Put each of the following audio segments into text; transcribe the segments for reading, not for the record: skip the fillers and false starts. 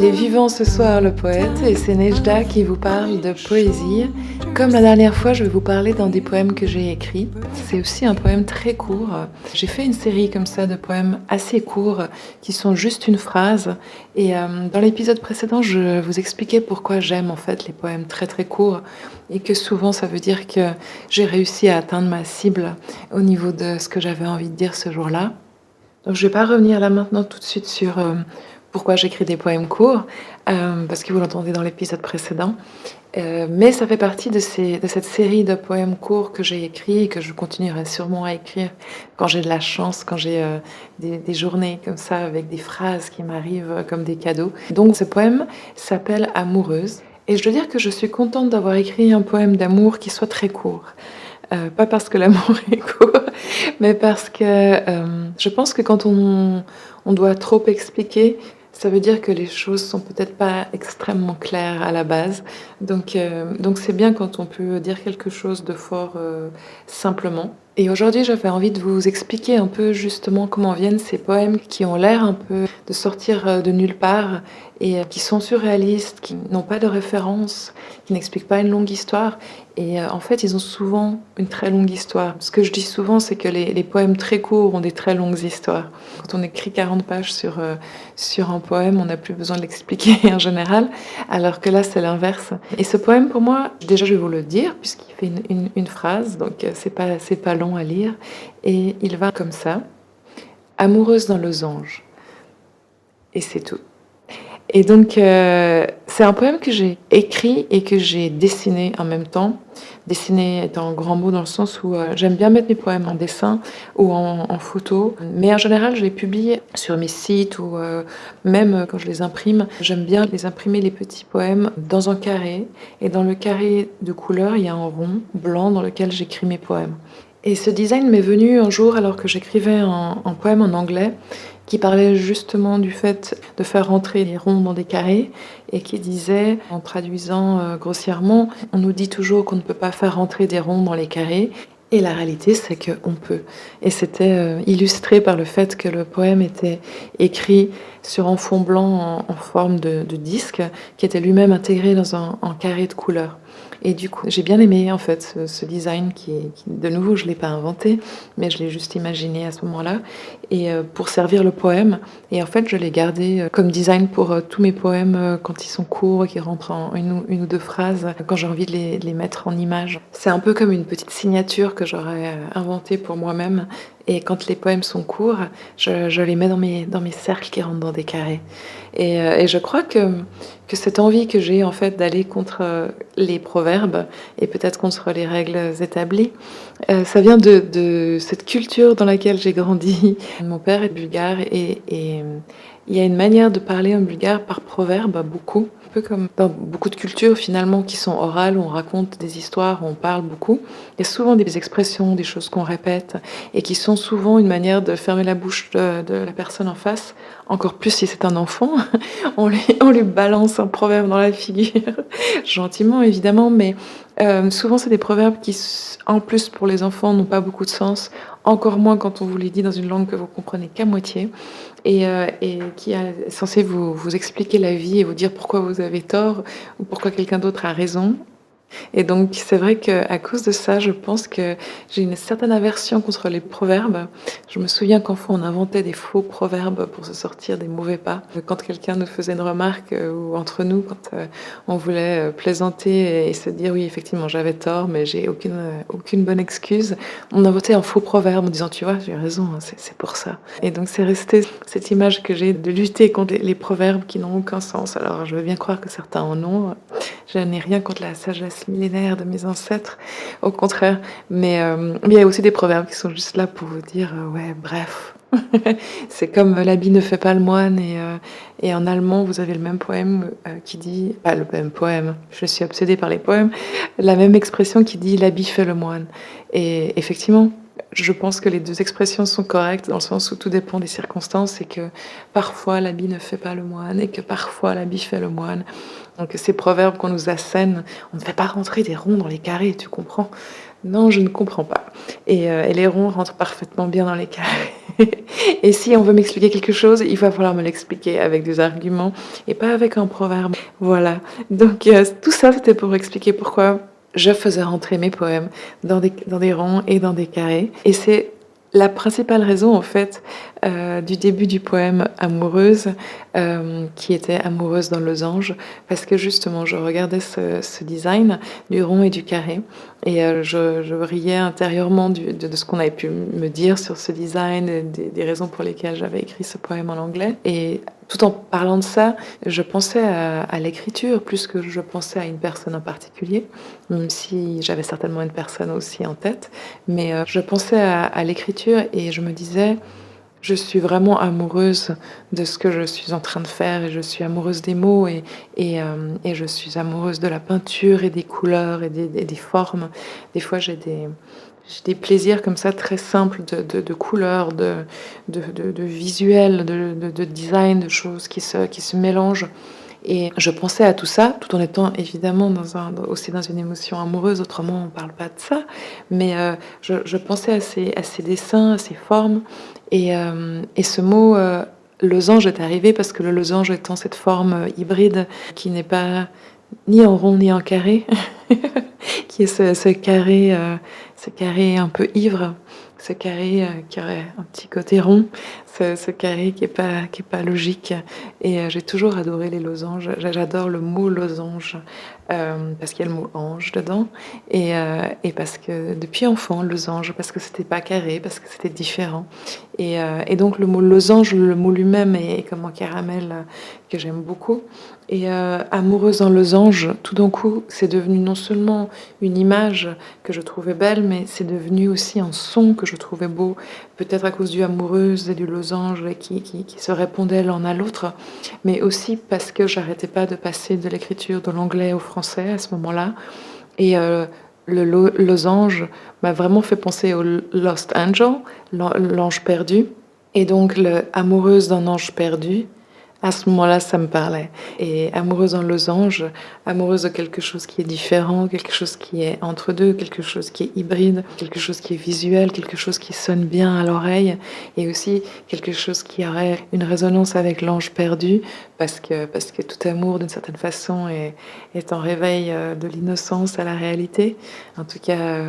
est vivant ce soir, le poète, et c'est Nejda qui vous parle de poésie. Comme la dernière fois, je vais vous parler d'un des poèmes que j'ai écrits. C'est aussi un poème très court. J'ai fait une série comme ça de poèmes assez courts qui sont juste une phrase. Et dans l'épisode précédent, je vous expliquais pourquoi j'aime en fait les poèmes très très courts et que souvent ça veut dire que j'ai réussi à atteindre ma cible au niveau de ce que j'avais envie de dire ce jour-là. Donc je ne vais pas revenir là maintenant tout de suite sur pourquoi j'écris des poèmes courts, parce que vous l'entendez dans l'épisode précédent. Mais ça fait partie de cette série de poèmes courts que j'ai écrits et que je continuerai sûrement à écrire quand j'ai de la chance, quand j'ai des journées comme ça avec des phrases qui m'arrivent comme des cadeaux. Donc ce poème s'appelle Amoureuse. Et je dois dire que je suis contente d'avoir écrit un poème d'amour qui soit très court. Pas parce que l'amour est court, mais parce que je pense que quand on doit trop expliquer, ça veut dire que les choses sont peut-être pas extrêmement claires à la base. Donc c'est bien quand on peut dire quelque chose de fort simplement. Et aujourd'hui, j'avais envie de vous expliquer un peu justement comment viennent ces poèmes qui ont l'air un peu de sortir de nulle part et qui sont surréalistes, qui n'ont pas de référence, qui n'expliquent pas une longue histoire. Et en fait, ils ont souvent une très longue histoire. Ce que je dis souvent, c'est que les poèmes très courts ont des très longues histoires. Quand on écrit 40 pages sur un poème, on n'a plus besoin de l'expliquer en général, alors que là, c'est l'inverse. Et ce poème, pour moi, déjà, je vais vous le dire, puisqu'il fait une phrase, donc c'est pas long à lire. Et il va comme ça. Amoureuse d'un losange. Et c'est tout. Et donc, c'est un poème que j'ai écrit et que j'ai dessiné en même temps. Dessiner est un grand mot dans le sens où j'aime bien mettre mes poèmes en dessin ou en photo. Mais en général, je les publie sur mes sites ou même quand je les imprime. J'aime bien les imprimer, les petits poèmes, dans un carré. Et dans le carré de couleur, il y a un rond blanc dans lequel j'écris mes poèmes. Et ce design m'est venu un jour alors que j'écrivais un poème en anglais qui parlait justement du fait de faire rentrer les ronds dans des carrés et qui disait, en traduisant grossièrement, on nous dit toujours qu'on ne peut pas faire rentrer des ronds dans les carrés. Et la réalité, c'est qu'on peut. Et c'était illustré par le fait que le poème était écrit sur un fond blanc en forme de disque, qui était lui-même intégré dans un carré de couleurs. Et du coup, j'ai bien aimé en fait ce design qui, de nouveau, je ne l'ai pas inventé, mais je l'ai juste imaginé à ce moment-là, et pour servir le poème. Et en fait, je l'ai gardé comme design pour tous mes poèmes quand ils sont courts, qui rentrent en une ou deux phrases, quand j'ai envie de les mettre en image. C'est un peu comme une petite signature que j'aurais inventée pour moi-même. Et quand les poèmes sont courts, je les mets dans mes cercles qui rentrent dans des carrés. Et je crois que cette envie que j'ai en fait d'aller contre les proverbes et peut-être contre les règles établies, ça vient de cette culture dans laquelle j'ai grandi. Mon père est bulgare et il y a une manière de parler en bulgare par proverbe, beaucoup. Un peu comme dans beaucoup de cultures finalement qui sont orales, où on raconte des histoires, où on parle beaucoup. Il y a souvent des expressions, des choses qu'on répète et qui sont souvent une manière de fermer la bouche de la personne en face. Encore plus si c'est un enfant, on lui balance un proverbe dans la figure, gentiment évidemment, mais souvent c'est des proverbes qui, en plus pour les enfants, n'ont pas beaucoup de sens, encore moins quand on vous les dit dans une langue que vous comprenez qu'à moitié, et qui est censé vous expliquer la vie et vous dire pourquoi vous avez tort ou pourquoi quelqu'un d'autre a raison. Et donc c'est vrai qu'à cause de ça, je pense que j'ai une certaine aversion contre les proverbes. Je me souviens qu'enfant, on inventait des faux proverbes pour se sortir des mauvais pas. Quand quelqu'un nous faisait une remarque, ou entre nous, quand on voulait plaisanter et se dire oui, effectivement, j'avais tort, mais j'ai aucune bonne excuse, on inventait un faux proverbe en disant tu vois, j'ai raison, hein, c'est pour ça. Et donc c'est resté cette image que j'ai de lutter contre les proverbes qui n'ont aucun sens. Alors je veux bien croire que certains en ont. Je n'ai rien contre la sagesse millénaire de mes ancêtres, au contraire. Mais il y a aussi des proverbes qui sont juste là pour vous dire, ouais, bref. C'est comme l'habit ne fait pas le moine. Et en allemand, vous avez le même poème qui dit, pas le même poème, je suis obsédée par les poèmes, la même expression qui dit l'habit fait le moine. Et effectivement, je pense que les deux expressions sont correctes dans le sens où tout dépend des circonstances et que parfois l'habit ne fait pas le moine et que parfois l'habit fait le moine. Donc ces proverbes qu'on nous assène, on ne fait pas rentrer des ronds dans les carrés, tu comprends? Non, je ne comprends pas. Et les ronds rentrent parfaitement bien dans les carrés. Et si on veut m'expliquer quelque chose, il va falloir me l'expliquer avec des arguments et pas avec un proverbe. Voilà. Donc tout ça, c'était pour expliquer pourquoi je faisais rentrer mes poèmes dans des ronds et dans des carrés. Et c'est la principale raison, en fait, du début du poème Amoureuse, qui était Amoureuse dans le losange, parce que justement, je regardais ce design du rond et du carré, et je riais intérieurement de ce qu'on avait pu me dire sur ce design, et des raisons pour lesquelles j'avais écrit ce poème en anglais. Et tout en parlant de ça, je pensais à l'écriture plus que je pensais à une personne en particulier, même si j'avais certainement une personne aussi en tête. Mais je pensais à l'écriture et je me disais, je suis vraiment amoureuse de ce que je suis en train de faire et je suis amoureuse des mots et je suis amoureuse de la peinture et des couleurs et des formes. Des fois, j'ai des plaisirs comme ça très simples de couleurs, de visuels, de design, de choses qui se mélangent. Et je pensais à tout ça, tout en étant évidemment aussi dans une émotion amoureuse, autrement on ne parle pas de ça. Mais je pensais à ces dessins, à ces formes. Et ce mot losange est arrivé parce que le losange étant cette forme hybride qui n'est pas ni en rond ni en carré, qui est ce carré un peu ivre, ce carré qui aurait un petit côté rond, ce carré qui est pas logique. Et j'ai toujours adoré les losanges. J'adore le mot losange parce qu'il y a le mot ange dedans et parce que depuis enfant, losange, parce que c'était pas carré, parce que c'était différent. Et donc le mot losange, le mot lui-même est comme un caramel que j'aime beaucoup. Et amoureuse en losange, tout d'un coup, c'est devenu non seulement une image que je trouvais belle, mais c'est devenu aussi un son que je trouvais beau, peut-être à cause du amoureuse et du losange qui se répondaient l'un à l'autre, mais aussi parce que j'arrêtais pas de passer de l'écriture de l'anglais au français à ce moment-là. Et losange m'a vraiment fait penser au Lost Angel, l'ange perdu. Et donc, amoureuse d'un ange perdu, à ce moment-là, ça me parlait. Et amoureuse en losange, amoureuse de quelque chose qui est différent, quelque chose qui est entre deux, quelque chose qui est hybride, quelque chose qui est visuel, quelque chose qui sonne bien à l'oreille, et aussi quelque chose qui aurait une résonance avec l'ange perdu, parce que tout amour, d'une certaine façon, est un réveil de l'innocence à la réalité. En tout cas,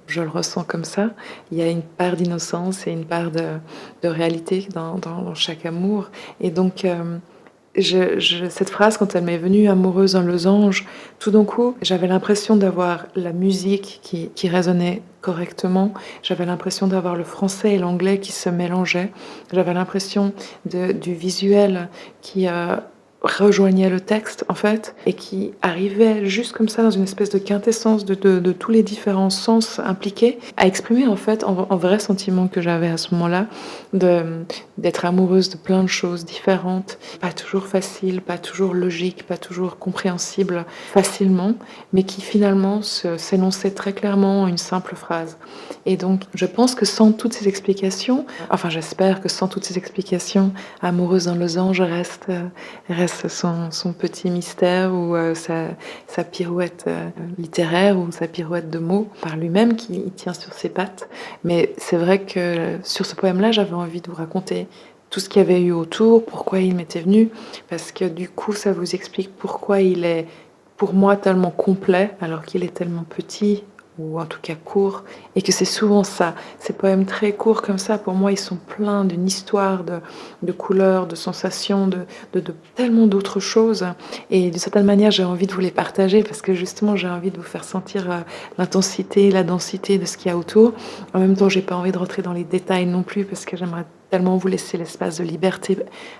je le ressens comme ça. Il y a une part d'innocence et une part de réalité dans chaque amour. Et donc, cette phrase, quand elle m'est venue, amoureuse en losange, tout d'un coup, j'avais l'impression d'avoir la musique qui résonnait correctement. J'avais l'impression d'avoir le français et l'anglais qui se mélangeaient. J'avais l'impression du visuel qui rejoignait le texte, en fait, et qui arrivait juste comme ça dans une espèce de quintessence de tous les différents sens impliqués, à exprimer, en fait, un vrai sentiment que j'avais à ce moment-là, d'être amoureuse de plein de choses différentes, pas toujours faciles, pas toujours logiques, pas toujours compréhensibles facilement, mais qui finalement s'énonçaient très clairement en une simple phrase. Et donc, je pense que sans toutes ces explications, enfin j'espère que sans toutes ces explications, Amoureuse en losange reste son petit mystère ou sa pirouette littéraire ou sa pirouette de mots par lui-même qui tient sur ses pattes. Mais c'est vrai que sur ce poème-là, j'avais envie de vous raconter tout ce qu'il y avait eu autour, pourquoi il m'était venu, parce que du coup, ça vous explique pourquoi il est pour moi tellement complet alors qu'il est tellement petit ou en tout cas court, et que c'est souvent ça. Ces poèmes très courts comme ça, pour moi, ils sont pleins d'une histoire, de couleurs, de sensations, de tellement d'autres choses. Et d'une certaine manière, j'ai envie de vous les partager parce que justement, j'ai envie de vous faire sentir l'intensité, la densité de ce qu'il y a autour. En même temps, j'ai pas envie de rentrer dans les détails non plus parce que j'aimerais tellement vous laisser l'espace de liberté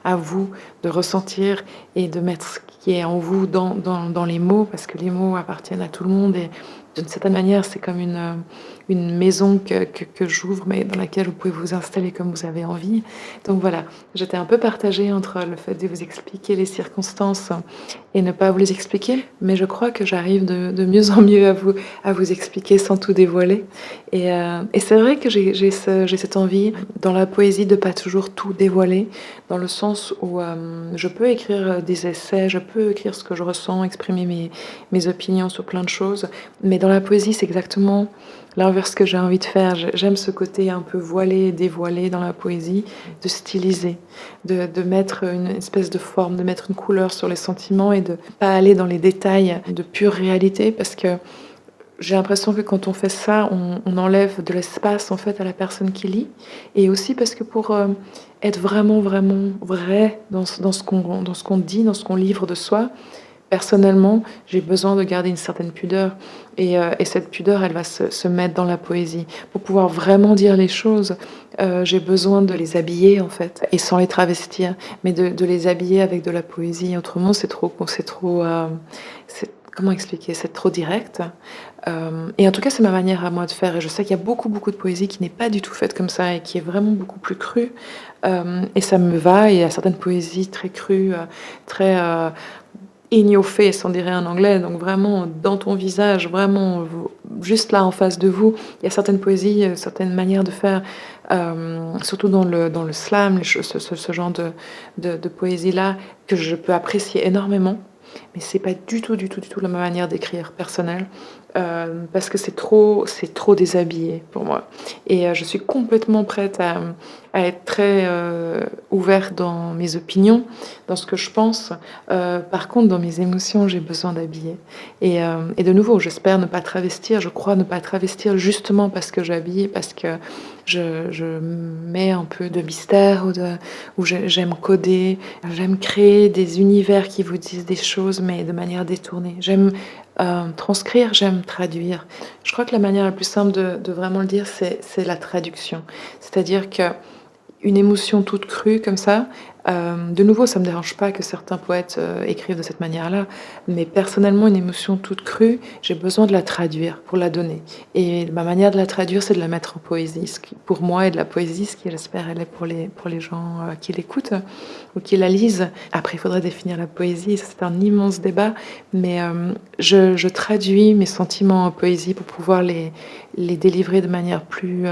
à vous de ressentir et de mettre ce qui est en vous dans les mots, parce que les mots appartiennent à tout le monde et d'une certaine manière, c'est comme une maison que j'ouvre, mais dans laquelle vous pouvez vous installer comme vous avez envie. Donc voilà, j'étais un peu partagée entre le fait de vous expliquer les circonstances et ne pas vous les expliquer, mais je crois que j'arrive de mieux en mieux à vous expliquer sans tout dévoiler. Et c'est vrai que j'ai cette envie dans la poésie de pas toujours tout dévoiler, dans le sens où je peux écrire des essais, je peux écrire ce que je ressens, exprimer mes opinions sur plein de choses, mais dans dans la poésie, c'est exactement l'inverse que j'ai envie de faire. J'aime ce côté un peu voilé, dévoilé dans la poésie, de styliser, de mettre une espèce de forme, de mettre une couleur sur les sentiments et de pas aller dans les détails de pure réalité, parce que j'ai l'impression que quand on fait ça, on enlève de l'espace en fait à la personne qui lit, et aussi parce que pour être vraiment vraiment vrai dans ce qu'on dit, dans ce qu'on livre de soi, personnellement, j'ai besoin de garder une certaine pudeur, et cette pudeur, elle va se mettre dans la poésie. Pour pouvoir vraiment dire les choses, j'ai besoin de les habiller en fait, et sans les travestir, mais de les habiller avec de la poésie. Autrement, comment expliquer? C'est trop direct. Et en tout cas, c'est ma manière à moi de faire. Et je sais qu'il y a beaucoup, beaucoup de poésie qui n'est pas du tout faite comme ça et qui est vraiment beaucoup plus crue. Et ça me va. Et il y a certaines poésies très crues, très in your face, on dirait en anglais. Donc vraiment dans ton visage, vraiment juste là en face de vous. Il y a certaines poésies, certaines manières de faire, surtout dans le slam, ce genre de poésie-là, que je peux apprécier énormément. Mais c'est pas du tout, du tout, du tout la même manière d'écrire personnelle, parce que c'est trop déshabillé pour moi. Et je suis complètement prête à être très ouverte dans mes opinions, dans ce que je pense. Par contre, dans mes émotions, j'ai besoin d'habiller. Et de nouveau, j'espère ne pas travestir. Je crois ne pas travestir justement parce que j'habille, parce que je mets un peu de mystère, ou j'aime coder, j'aime créer des univers qui vous disent des choses, mais de manière détournée. J'aime transcrire, j'aime traduire. Je crois que la manière la plus simple de vraiment le dire, c'est la traduction. C'est-à-dire que une émotion toute crue comme ça, de nouveau, ça me dérange pas que certains poètes écrivent de cette manière-là, mais personnellement, une émotion toute crue, j'ai besoin de la traduire pour la donner. Et ma manière de la traduire, c'est de la mettre en poésie. Ce qui, pour moi, est de la poésie, ce qui, j'espère, elle est pour les gens qui l'écoutent ou qui la lisent. Après, il faudrait définir la poésie, c'est un immense débat, mais je traduis mes sentiments en poésie pour pouvoir les délivrer de manière plus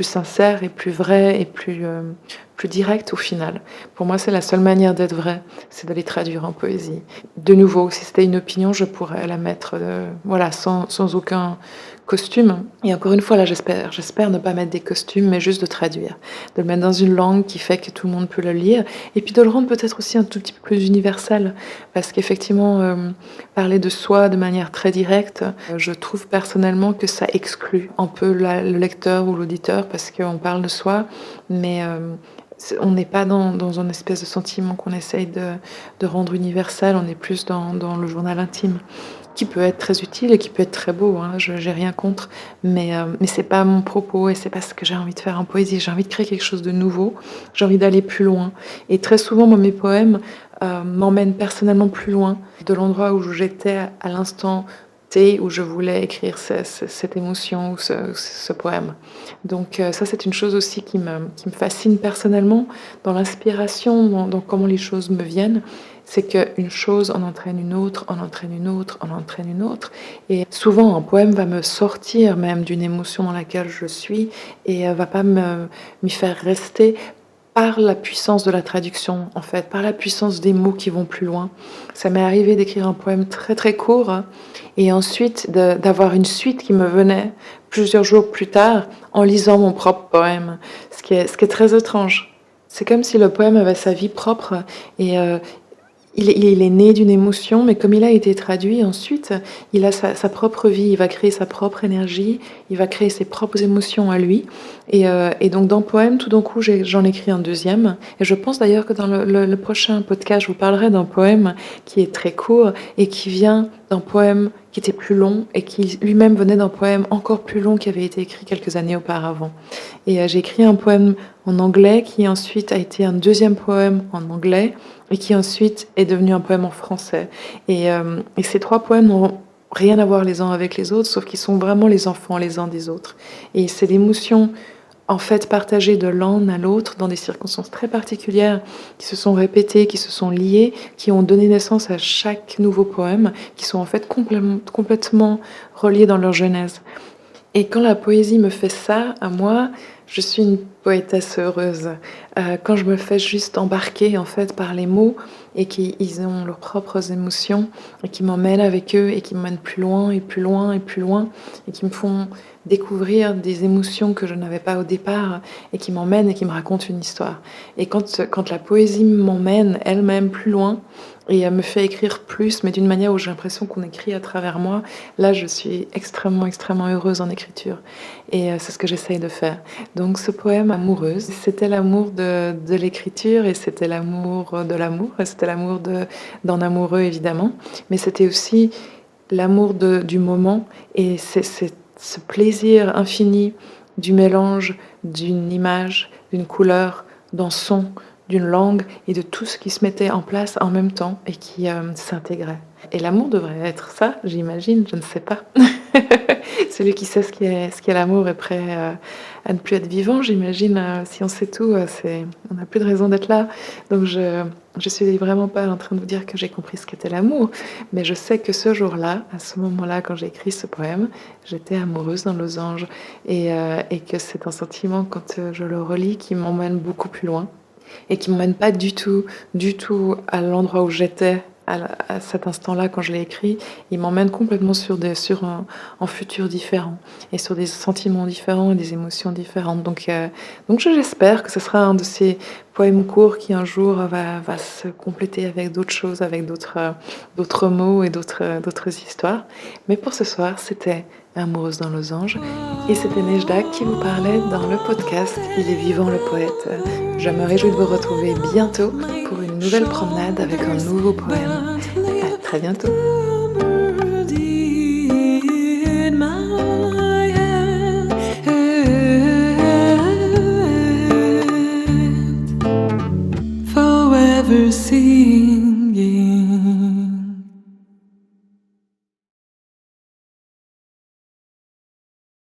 sincère et plus vraie et plus directe au final. Pour moi, c'est la seule manière d'être vrai, c'est de les traduire en poésie. De nouveau, si c'était une opinion, je pourrais la mettre voilà, sans aucun costume. Et encore une fois, là, j'espère ne pas mettre des costumes, mais juste de traduire. De le mettre dans une langue qui fait que tout le monde peut le lire. Et puis de le rendre peut-être aussi un tout petit peu plus universel. Parce qu'effectivement, parler de soi de manière très directe, je trouve personnellement que ça exclut un peu le lecteur ou l'auditeur, parce qu'on parle de soi, mais on n'est pas dans une espèce de sentiment qu'on essaye de rendre universel, on est plus dans le journal intime, qui peut être très utile et qui peut être très beau, hein, j'ai rien contre, mais c'est pas mon propos et c'est pas ce que j'ai envie de faire en poésie. J'ai envie de créer quelque chose de nouveau, j'ai envie d'aller plus loin. Et très souvent, moi, mes poèmes m'emmènent personnellement plus loin de l'endroit où j'étais à l'instant T, où je voulais écrire cette émotion ou ce poème. Donc ça, c'est une chose aussi qui me fascine personnellement dans l'inspiration, dans comment les choses me viennent. C'est qu'une chose en entraîne une autre, en entraîne une autre, en entraîne une autre. Et souvent, un poème va me sortir même d'une émotion dans laquelle je suis et va pas m'y faire rester par la puissance de la traduction, en fait, par la puissance des mots qui vont plus loin. Ça m'est arrivé d'écrire un poème très très court, hein, et ensuite d'avoir une suite qui me venait plusieurs jours plus tard en lisant mon propre poème, ce qui est très étrange. C'est comme si le poème avait sa vie propre et il est né d'une émotion, mais comme il a été traduit ensuite, il a sa propre vie, il va créer sa propre énergie, il va créer ses propres émotions à lui. Et donc dans le poème, tout d'un coup, j'en écris un deuxième. Et je pense d'ailleurs que dans le prochain podcast, je vous parlerai d'un poème qui est très court et qui vient d'un poème qui était plus long et qui lui-même venait d'un poème encore plus long qui avait été écrit quelques années auparavant. Et j'ai écrit un poème en anglais qui ensuite a été un deuxième poème en anglais et qui ensuite est devenu un poème en français. Et ces trois poèmes n'ont rien à voir les uns avec les autres, sauf qu'ils sont vraiment les enfants les uns des autres. Et c'est l'émotion en fait partagées de l'un à l'autre dans des circonstances très particulières qui se sont répétées, qui se sont liées, qui ont donné naissance à chaque nouveau poème, qui sont en fait complètement reliés dans leur genèse. Et quand la poésie me fait ça, à moi, je suis une poétesse heureuse. Quand je me fais juste embarquer en fait par les mots et qu'ils ont leurs propres émotions et qui m'emmènent avec eux et qui m'emmènent plus loin et plus loin et plus loin et qui me font découvrir des émotions que je n'avais pas au départ et qui m'emmènent et qui me racontent une histoire. Et quand la poésie m'emmène elle-même plus loin et me fait écrire plus, mais d'une manière où j'ai l'impression qu'on écrit à travers moi, là je suis extrêmement, extrêmement heureuse en écriture. Et c'est ce que j'essaye de faire. Donc ce poème Amoureuse, c'était l'amour de l'écriture et c'était l'amour de l'amour, et c'était l'amour d'un amoureux évidemment, mais c'était aussi l'amour du moment et c'est ce plaisir infini du mélange d'une image, d'une couleur, d'un son, d'une langue et de tout ce qui se mettait en place en même temps et qui s'intégrait. Et l'amour devrait être ça, j'imagine, je ne sais pas. Celui qui sait ce qu'est l'amour est prêt à ne plus être vivant, j'imagine. Si on sait tout, on n'a plus de raison d'être là. Donc je suis vraiment pas en train de vous dire que j'ai compris ce qu'était l'amour, mais je sais que ce jour-là, à ce moment-là, quand j'ai écrit ce poème, j'étais amoureuse d'un losange et que c'est un sentiment, quand je le relis, qui m'emmène beaucoup plus loin et qui m'emmène pas du tout à l'endroit où j'étais à cet instant-là quand je l'ai écrit. Il m'emmène complètement sur un futur différent et sur des sentiments différents et des émotions différentes. Donc j'espère que ce sera un de ces poèmes courts qui un jour va se compléter avec d'autres choses, avec d'autres mots et d'autres histoires. Mais pour ce soir, c'était Amoureuse d'un losange et c'était Nejda qui vous parlait dans le podcast Il est vivant le poète. Je me réjouis de vous retrouver bientôt pour une nouvelle promenade avec un nouveau poème. À très bientôt. Forever see